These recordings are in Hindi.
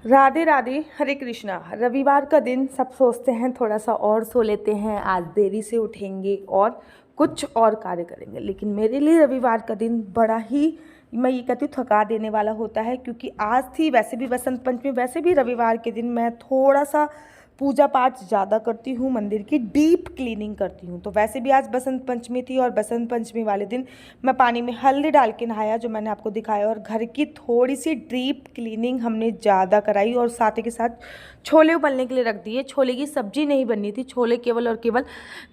राधे राधे, हरे कृष्णा। रविवार का दिन सब सोचते हैं थोड़ा सा और सो लेते हैं, आज देरी से उठेंगे और कुछ और कार्य करेंगे। लेकिन मेरे लिए रविवार का दिन बड़ा ही, मैं ये कहती हूँ, थका देने वाला होता है। क्योंकि आज थी वैसे भी बसंत पंचमी, वैसे भी रविवार के दिन मैं थोड़ा सा पूजा पाठ ज़्यादा करती हूँ, मंदिर की डीप क्लीनिंग करती हूँ। तो वैसे भी आज बसंत पंचमी थी और बसंत पंचमी वाले दिन मैं पानी में हल्दी डाल के नहाया, जो मैंने आपको दिखाया। और घर की थोड़ी सी डीप क्लीनिंग हमने ज़्यादा कराई और साथ ही के साथ छोले उबलने के लिए रख दिए। छोले की सब्जी नहीं बननी थी, छोले केवल और केवल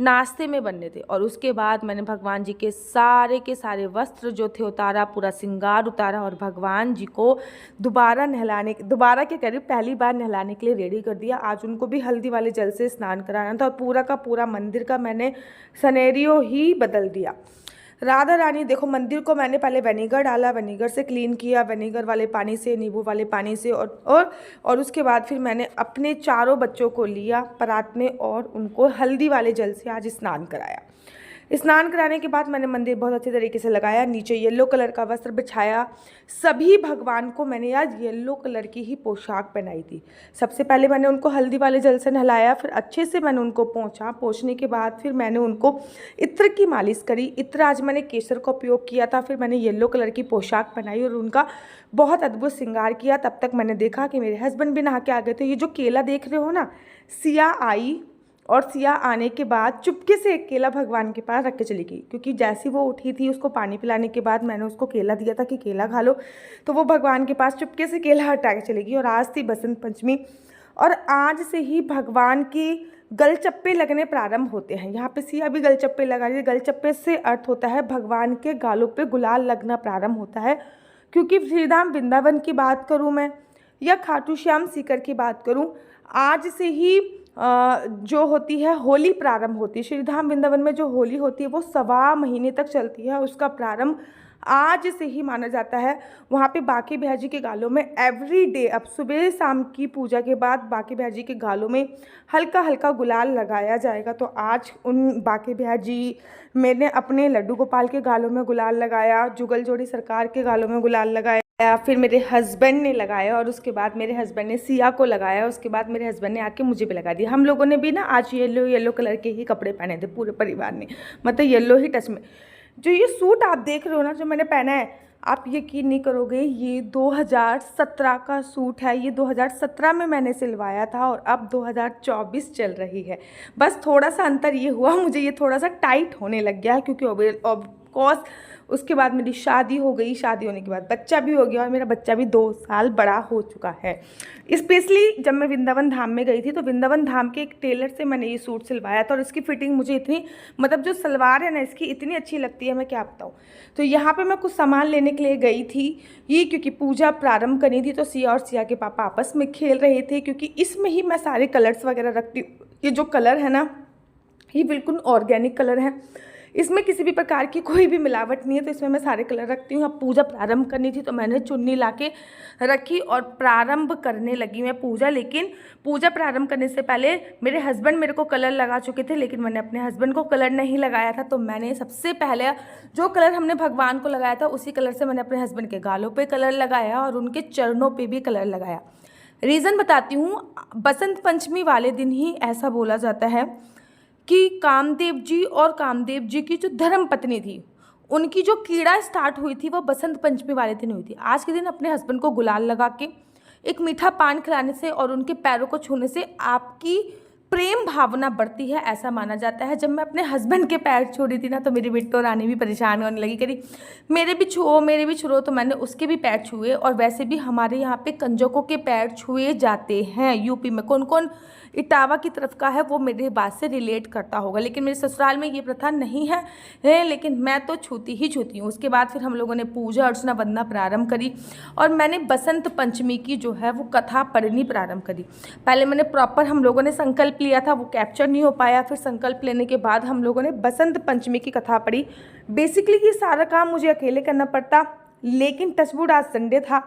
नाश्ते में बनने थे। और उसके बाद मैंने भगवान जी के सारे वस्त्र जो थे उतारा, पूरा श्रृंगार उतारा और भगवान जी को दोबारा क्या कह रही, पहली बार नहलाने के लिए रेडी कर दिया। आज उनको भी हल्दी वाले जल से स्नान कराना था और पूरा का पूरा मंदिर का मैंने सिनेरियो ही बदल दिया। राधा रानी देखो, मंदिर को मैंने पहले विनेगर डाला, विनेगर से क्लीन किया, विनेगर वाले पानी से, नींबू वाले पानी से, और उसके बाद फिर मैंने अपने चारों बच्चों को लिया परात में और उनको हल्दी वाले जल से आज स्नान कराया। स्नान कराने के बाद मैंने मंदिर बहुत अच्छे तरीके से लगाया, नीचे येलो कलर का वस्त्र बिछाया। सभी भगवान को मैंने आज येलो कलर की ही पोशाक पहनाई थी। सबसे पहले मैंने उनको हल्दी वाले जल से नहलाया, फिर अच्छे से मैंने उनको पोंछने के बाद फिर मैंने उनको इत्र की मालिश करी। इत्र आज मैंने केसर का उपयोग किया था। फिर मैंने येलो कलर की पोशाक पहनाई और उनका बहुत अद्भुत श्रृंगार किया। तब तक मैंने देखा कि मेरे हस्बैंड भी नहा के आ गए थे। ये जो केला देख रहे हो ना, सिया आई और सिया आने के बाद चुपके से एक केला भगवान के पास रख के चली गई। क्योंकि जैसी वो उठी थी, उसको पानी पिलाने के बाद मैंने उसको केला दिया था कि केला खा लो, तो वो भगवान के पास चुपके से केला हटा के चली गई। और आज थी बसंत पंचमी और आज से ही भगवान की गलचप्पे लगने प्रारंभ होते हैं। यहाँ पे सिया भी गलचप्पे लगा रही है। गलचप्पे से अर्थ होता है भगवान के गालों पे गुलाल लगना प्रारंभ होता है। क्योंकि श्रीधाम वृंदावन की बात करूँ मैं या खाटू श्याम सीकर की बात करूँ, आज से ही जो होती है होली प्रारंभ होती है। श्रीधाम वृंदावन में जो होली होती है वो 1.25 महीने तक चलती है। उसका प्रारंभ आज से ही माना जाता है। वहाँ पे बांके बिहारी जी के गालों में एवरी डे, अब सुबह शाम की पूजा के बाद बांके बिहारी जी के गालों में हल्का हल्का गुलाल लगाया जाएगा। तो आज उन बांके बिहारी जी, मैंने अपने लड्डू गोपाल के गालों में गुलाल लगाया, जुगल जोड़ी सरकार के गालों में गुलाल लगाया, फिर मेरे हस्बैंड ने लगाया और उसके बाद मेरे हस्बैंड ने सिया को लगाया। उसके बाद मेरे हस्बैंड ने आके मुझे भी लगा दिया। हम लोगों ने भी ना आज येलो कलर के ही कपड़े पहने थे पूरे परिवार ने, मतलब येलो ही टच में। जो ये सूट आप देख रहे हो ना, जो मैंने पहना है, आप यकीन नहीं करोगे, ये 2017 का सूट है। ये 2017 में मैंने सिलवाया था और अब 2024 चल रही है। बस थोड़ा सा अंतर ये हुआ, मुझे ये थोड़ा सा टाइट होने लग गया है क्योंकि ऑफकोर्स उसके बाद मेरी शादी हो गई। शादी होने के बाद बच्चा भी हो गया और मेरा बच्चा भी 2 साल बड़ा हो चुका है। स्पेशली जब मैं वृंदावन धाम में गई थी तो वृंदावन धाम के एक टेलर से मैंने ये सूट सिलवाया था और इसकी फिटिंग मुझे इतनी, मतलब जो सलवार है ना इसकी, इतनी अच्छी लगती है, मैं क्या बताऊँ। तो यहाँ पे मैं कुछ सामान लेने के लिए गई थी ये, क्योंकि पूजा प्रारंभ करनी थी। तो सिया और सिया के पापा आपस में खेल रहे थे क्योंकि इसमें ही मैं सारे कलर्स वगैरह रखती हूँ। ये जो कलर है ना, ये बिल्कुल ऑर्गेनिक कलर है, इसमें किसी भी प्रकार की कोई भी मिलावट नहीं है। तो इसमें मैं सारे कलर रखती हूँ। अब पूजा प्रारंभ करनी थी तो मैंने चुन्नी लाके रखी और प्रारंभ करने लगी मैं पूजा। लेकिन पूजा प्रारंभ करने से पहले मेरे हस्बैंड मेरे को कलर लगा चुके थे, लेकिन मैंने अपने हस्बैंड को कलर नहीं लगाया था। तो मैंने सबसे पहले जो कलर हमने भगवान को लगाया था उसी कलर से मैंने अपने हस्बैंड के गालों पर कलर लगाया और उनके चरणों पर भी कलर लगाया। रीज़न बताती हूँ, बसंत पंचमी वाले दिन ही ऐसा बोला जाता है कि कामदेव जी और कामदेव जी की जो धर्म पत्नी थी, उनकी जो कीड़ा स्टार्ट हुई थी वो बसंत पंचमी वाले दिन हुई थी। आज के दिन अपने हस्बैंड को गुलाल लगा के, एक मीठा पान खिलाने से और उनके पैरों को छूने से आपकी प्रेम भावना बढ़ती है, ऐसा माना जाता है। जब मैं अपने हस्बैंड के पैर छू रही थी ना, तो मेरी बिट्टो रानी भी परेशान होने लगी, करी मेरे भी छुओ। तो मैंने उसके भी पैर छुए। और वैसे भी हमारे यहाँ पे कंजकों के पैर छुए जाते हैं। यूपी में कौन कौन इटावा की तरफ का है वो मेरे बात से रिलेट करता होगा, लेकिन मेरे ससुराल में ये प्रथा नहीं है, लेकिन मैं तो छूती हूँ। उसके बाद फिर हम लोगों ने पूजा अर्चना वंदना प्रारंभ करी और मैंने बसंत पंचमी की जो है वो कथा पढ़नी प्रारंभ करी। पहले मैंने प्रॉपर, हम लोगों ने संकल्प लिया था, वो कैप्चर नहीं हो पाया। फिर संकल्प लेने के बाद हम लोगों ने बसंत पंचमी की कथा पढ़ी। बेसिकली ये सारा काम मुझे अकेले करना पड़ता, लेकिन टचवुड आज संडे था,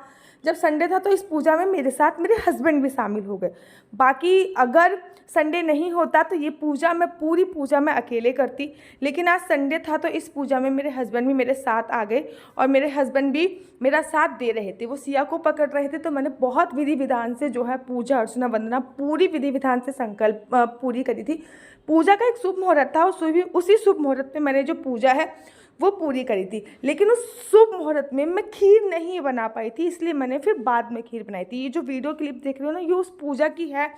जब संडे था तो इस पूजा में मेरे साथ मेरे हस्बैंड भी शामिल हो गए। बाकी अगर संडे नहीं होता तो ये पूजा मैं पूरी पूजा मैं अकेले करती, लेकिन आज संडे था तो इस पूजा में मेरे हस्बैंड भी मेरे साथ आ गए और मेरे हस्बैंड भी मेरा साथ दे रहे थे। वो सिया को पकड़ रहे थे, तो मैंने बहुत विधि विधान से जो है पूजा अर्चना वंदना पूरी विधि विधान से संकल्प पूरी करी थी। पूजा का एक शुभ मुहूर्त था, उसी शुभ मुहूर्त में मैंने जो पूजा है वो पूरी करी थी। लेकिन उस शुभ मुहूर्त में मैं खीर नहीं बना पाई थी, इसलिए मैंने फिर बाद में खीर बनाई थी। ये जो वीडियो क्लिप देख रहे हो ना, ये उस पूजा की है,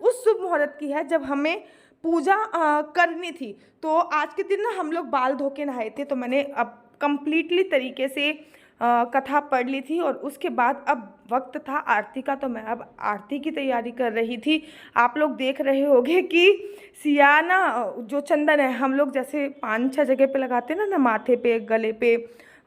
उस शुभ मुहूर्त की है जब हमें पूजा करनी थी। तो आज के दिन ना हम लोग बाल धो के नहाए थे, तो मैंने अब कंप्लीटली तरीके से कथा पढ़ ली थी और उसके बाद अब वक्त था आरती का, तो मैं अब आरती की तैयारी कर रही थी। आप लोग देख रहे होंगे कि सिया ना जो चंदन है हम लोग जैसे 5-6 जगह पे लगाते हैं ना, माथे पे, गले पे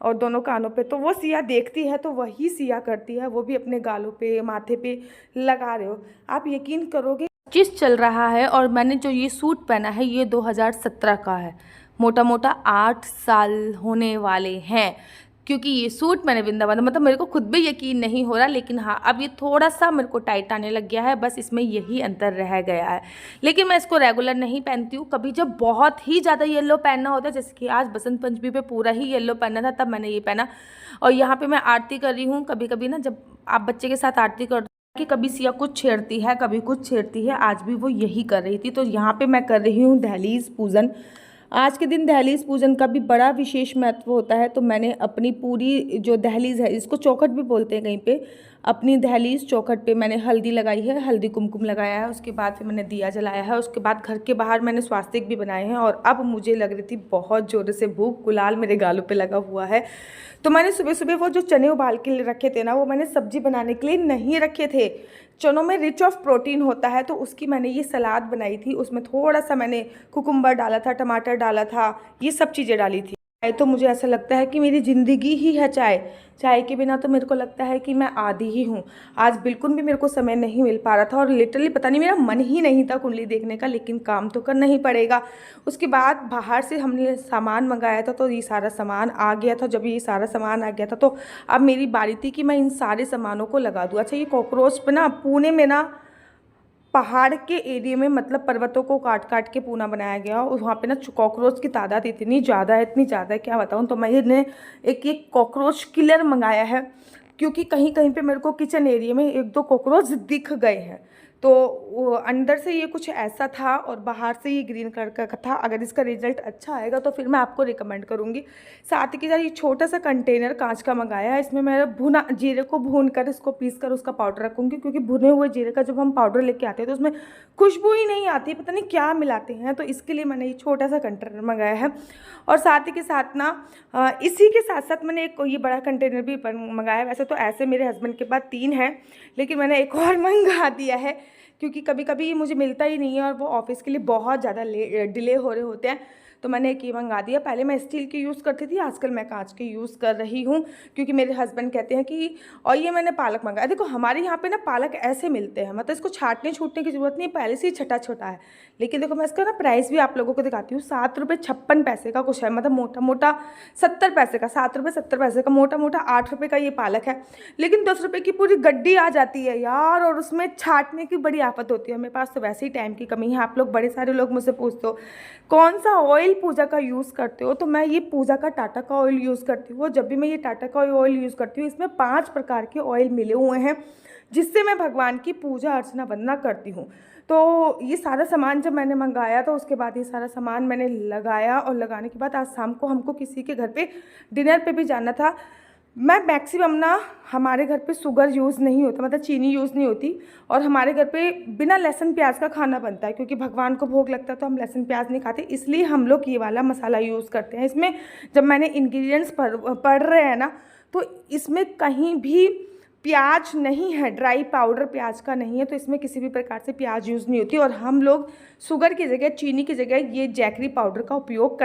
और दोनों कानों पे, तो वो सिया देखती है तो वही सिया करती है, वो भी अपने गालों पे माथे पे लगा रहे हो। आप यकीन करोगे 25 चल रहा है और मैंने जो ये सूट पहना है ये 2017 का है। मोटा मोटा 8 साल होने वाले हैं, क्योंकि ये सूट मैंने वृंदावन, मतलब मेरे को खुद भी यकीन नहीं हो रहा, लेकिन हाँ अब ये थोड़ा सा मेरे को टाइट आने लग गया है, बस इसमें यही अंतर रह गया है। लेकिन मैं इसको रेगुलर नहीं पहनती हूँ, कभी जब बहुत ही ज़्यादा येलो पहनना होता है, जैसे कि आज बसंत पंचमी पे पूरा ही येलो पहनना था तब मैंने ये पहना। और यहाँ पर मैं आरती कर रही हूँ। कभी कभी ना जब आप बच्चे के साथ आरती कर कि कभी सिया कुछ छेड़ती है, कभी कुछ छेड़ती है, आज भी वो यही कर रही थी। तो यहाँ पे मैं कर रही हूँ दहलीज पूजन। आज के दिन दहलीज पूजन का भी बड़ा विशेष महत्व होता है। तो मैंने अपनी पूरी जो दहलीज है, इसको चौखट भी बोलते हैं कहीं पे, अपनी दहलीज चौखट पे मैंने हल्दी लगाई है, हल्दी कुमकुम लगाया है, उसके बाद फिर मैंने दिया जलाया है, उसके बाद घर के बाहर मैंने स्वास्तिक भी बनाए हैं। और अब मुझे लग रही थी बहुत ज़ोर से भूख, गुलाल मेरे गालों पे लगा हुआ है। तो मैंने सुबह सुबह वो जो चने उबाल के रखे थे ना, वो मैंने सब्जी बनाने के लिए नहीं रखे थे। चनों में रिच ऑफ प्रोटीन होता है, तो उसकी मैंने ये सलाद बनाई थी। उसमें थोड़ा सा मैंने कुकुम्बर डाला था, टमाटर डाला था, ये सब चीज़ें डाली थी। तो मुझे ऐसा लगता है कि मेरी ज़िंदगी ही है चाय। चाय के बिना तो मेरे को लगता है कि मैं आधी ही हूँ। आज बिल्कुल भी मेरे को समय नहीं मिल पा रहा था और लिटरली पता नहीं मेरा मन ही नहीं था कुंडली देखने का, लेकिन काम तो करना ही पड़ेगा। उसके बाद बाहर से हमने सामान मंगाया था, तो ये सारा सामान आ गया था। जब ये सारा सामान आ गया था तो अब मेरी बारी थी कि मैं इन सारे सामानों को लगा दूँ। अच्छा, ये कॉकरोच पे ना पुणे में ना पहाड़ के एरिया में, मतलब पर्वतों को काट काट के पूना बनाया गया और वहाँ पे ना कॉकरोच की तादाद इतनी ज़्यादा है क्या बताऊँ। तो मैंने एक कॉकरोच किलर मंगाया है, क्योंकि कहीं कहीं पे मेरे को किचन एरिया में 1-2 कॉकरोच दिख गए हैं। तो वो अंदर से ये कुछ ऐसा था और बाहर से ये ग्रीन कलर का था। अगर इसका रिजल्ट अच्छा आएगा तो फिर मैं आपको रिकमेंड करूँगी। साथ ही के साथ ये छोटा सा कंटेनर कांच का मंगाया है, इसमें मैं भुना जीरे को भून कर इसको पीस कर उसका पाउडर रखूँगी, क्योंकि भुने हुए जीरे का जब हम पाउडर लेके आते हैं तो उसमें खुशबू ही नहीं आती, पता नहीं क्या मिलाते हैं। तो इसके लिए मैंने ये छोटा सा कंटेनर मंगाया है। और साथ ही के साथ ना इसी के साथ साथ मैंने एक ये बड़ा कंटेनर भी मंगाया है। वैसे तो ऐसे मेरे हस्बैंड के पास 3 हैं, लेकिन मैंने एक और मंगा दिया है, क्योंकि कभी कभी ये मुझे मिलता ही नहीं है और वो ऑफिस के लिए बहुत ज़्यादा डिले हो रहे होते हैं। तो मैंने एक ये मंगा दिया। पहले मैं स्टील की यूज़ करती थी, आजकल मैं कांच के यूज़ कर रही हूँ, क्योंकि मेरे हस्बैंड कहते हैं कि, और ये मैंने पालक मंगाया। देखो हमारे यहाँ पे ना पालक ऐसे मिलते हैं, मतलब इसको छाटने छूटने की ज़रूरत नहीं, पहले से ही छटा छोटा है। लेकिन देखो मैं इसका ना प्राइस भी आप लोगों को दिखाती हूँ। 7 रुपये 56 पैसे का कुछ है, मतलब मोटा मोटा 70 पैसे का, 7 रुपये 70 पैसे का, मोटा मोटा 8 रुपये का ये पालक है। लेकिन 10 रुपये की पूरी गड्डी आ जाती है यार, और उसमें छाटने की बड़ी आफत होती है। मेरे पास तो वैसे ही टाइम की कमी है। आप लोग बड़े सारे लोग मुझसे पूछते हो कौन सा ऑयल पूजा का यूज़ करते हो, तो मैं ये पूजा का टाटा का ऑयल यूज़ करती हूँ। जब भी मैं ये टाटा का ऑयल यूज़ करती हूँ, इसमें 5 प्रकार के ऑयल मिले हुए हैं, जिससे मैं भगवान की पूजा अर्चना वंदना करती हूँ। तो ये सारा सामान जब मैंने मंगाया तो उसके बाद ये सारा सामान मैंने लगाया, और लगाने के बाद आज शाम को हमको किसी के घर पे डिनर पे भी जाना था। मैं मैक्सिमम ना हमारे घर पे शुगर यूज़ नहीं होता, मतलब चीनी यूज़ नहीं होती, और हमारे घर पे बिना लहसुन प्याज का खाना बनता है, क्योंकि भगवान को भोग लगता है तो हम लहसुन प्याज नहीं खाते, इसलिए हम लोग ये वाला मसाला यूज़ करते हैं। इसमें जब मैंने इंग्रेडिएंट्स पढ़ रहे हैं ना, तो इसमें कहीं भी प्याज नहीं है, ड्राई पाउडर प्याज का नहीं है, तो इसमें किसी भी प्रकार से प्याज यूज़ नहीं होती। और हम लोग शुगर की जगह, चीनी की जगह ये जैगरी पाउडर का उपयोग करते हैं।